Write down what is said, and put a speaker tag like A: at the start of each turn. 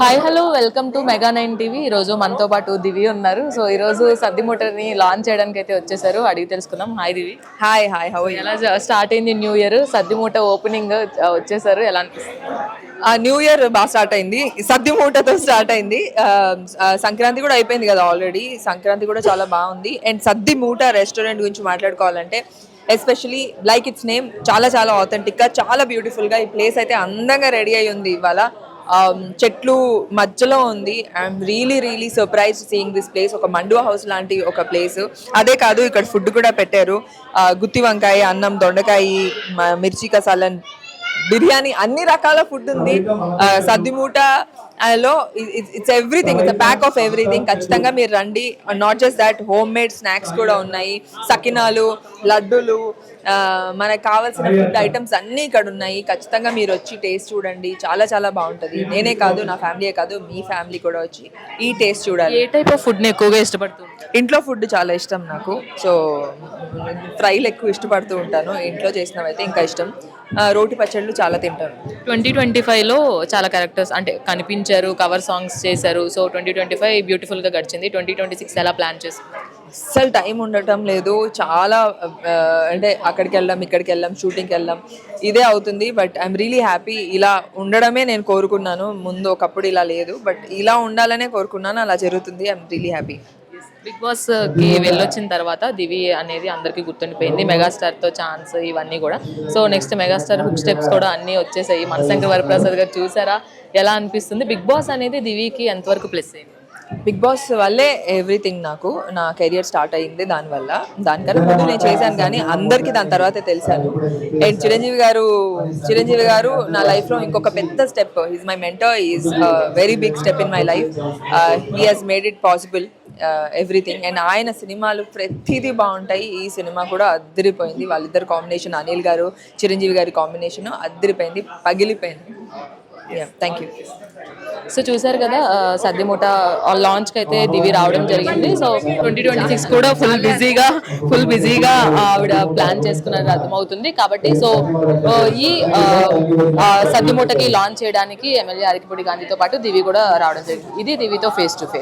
A: Hi hello welcome to mega 9 TV. ఈరోజు మనతో పాటు దివి ఉన్నారు. సో ఈరోజు సద్ది మూటని లాంచ్ చేయడానికి అయితే వచ్చేసారు. అడిగి తెలుసుకుందాం. Hi Divi.
B: హాయ్ హౌ
A: ఎలా స్టార్ట్ అయింది న్యూ ఇయర్? సద్ది మూట ఓపెనింగ్ వచ్చేసారు, ఎలా అనిపిస్తుంది?
B: న్యూ ఇయర్ బాగా స్టార్ట్ అయింది. సద్ది మూటతో స్టార్ట్ అయింది. సంక్రాంతి కూడా అయిపోయింది కదా ఆల్రెడీ. సంక్రాంతి కూడా చాలా బాగుంది. అండ్ సద్ది మూట రెస్టారెంట్ గురించి మాట్లాడుకోవాలంటే ఎస్పెషలీ లైక్ ఇట్స్ నేమ్, చాలా చాలా ఆథెంటిక్గా, చాలా బ్యూటిఫుల్గా ఈ ప్లేస్ అయితే అందంగా రెడీ అయి ఉంది. ఇవాళ చెట్లు మధ్యలో ఉంది. I'm really surprise seeing this place. ఒక మండువా హౌస్ లాంటి ఒక ప్లేస్. అదే కాదు, ఇక్కడ ఫుడ్ కూడా పెట్టారు. గుత్తి వంకాయ, అన్నం, దొండకాయ, మిర్చి కసాలన్, బిర్యానీ, అన్ని రకాల ఫుడ్ ఉంది సద్దిమూట లో. It's everything, it's pack of everything. ఖచ్చితంగా మీరు రండి. Not just that, home made snacks కూడా ఉన్నాయి. సకినాలు, లడ్డూలు, మనకు కావాల్సిన ఫుడ్ ఐటమ్స్ అన్నీ ఇక్కడ ఉన్నాయి. ఖచ్చితంగా మీరు వచ్చి టేస్ట్ చూడండి. చాలా చాలా బాగుంటుంది. నేనే కాదు, నా ఫ్యామిలీయే కాదు, మీ ఫ్యామిలీ కూడా వచ్చి ఈ టేస్ట్ చూడాలి.
A: ఏ టైప్ ఆఫ్ ఫుడ్ని ఎక్కువగా ఇష్టపడుతుంది?
B: ఇంట్లో ఫుడ్ చాలా ఇష్టం నాకు. సో ఫ్రైలు ఎక్కువ ఇష్టపడుతూ ఉంటాను. ఇంట్లో చేసినవైతే ఇంకా ఇష్టం. రోటి పచ్చళ్ళు చాలా తింటాను.
A: 2025లో చాలా క్యారెక్టర్స్ అంటే కనిపించారు, కవర్ సాంగ్స్ చేశారు. సో 2025 బ్యూటిఫుల్గా గడిచింది. 2026 ఎలా ప్లాన్ చేసుకున్నారు?
B: అస్సలు టైం ఉండటం లేదు. చాలా అంటే అక్కడికి వెళ్ళాం, ఇక్కడికి వెళ్ళాం, షూటింగ్కి వెళ్ళాం, ఇదే అవుతుంది. But I'm really happy. ఇలా ఉండడమే నేను కోరుకున్నాను. ముందు ఒకప్పుడు ఇలా లేదు, బట్ ఇలా ఉండాలనే కోరుకున్నాను. అలా జరుగుతుంది. I'm really happy.
A: Big boss కి వెళ్ళొచ్చిన తర్వాత దివి అనేది అందరికీ గుర్తుండిపోయింది. మెగాస్టార్తో ఛాన్స్ ఇవన్నీ కూడా. So next megastar hook steps కూడా అన్నీ వచ్చేసాయి. మనశంకర్ వరప్రసాద్ గారు చూసారా, ఎలా అనిపిస్తుంది? బిగ్ బాస్ అనేది దివికి ఎంతవరకు ప్లస్ అయింది?
B: బిగ్ బాస్ వల్లే ఎవ్రీథింగ్. నాకు నా కెరియర్ స్టార్ట్ అయ్యింది దానివల్ల. దానికన్నా ముందు నేను చేశాను, కానీ అందరికీ దాని తర్వాతే తెలిసాను. అండ్ చిరంజీవి గారు నా లైఫ్లో ఇంకొక పెద్ద step. Is my mentor, is very big step in my life. He has made it possible everything. And ఆయన సినిమాలు ప్రతిదీ బాగుంటాయి. ఈ సినిమా కూడా అద్దరిపోయింది. వాళ్ళిద్దరు కాంబినేషన్, అనిల్ గారు చిరంజీవి గారి కాంబినేషన్ అద్దరిపోయింది, పగిలిపోయింది. Thank you.
A: సో చూసారు కదా, సద్దిమూట లాంచ్కి అయితే దివి రావడం జరిగింది. సో 2026 కూడా ఫుల్ బిజీగా ఆవిడ ప్లాన్ చేసుకున్నది అర్థమవుతుంది. కాబట్టి సో ఈ సద్దిమూటకి లాంచ్ చేయడానికి ఎమ్మెల్యే అరకిపూడి గాంధీతో పాటు దివి కూడా రావడం జరిగింది. ఇది దివితో ఫేస్ టు ఫేస్.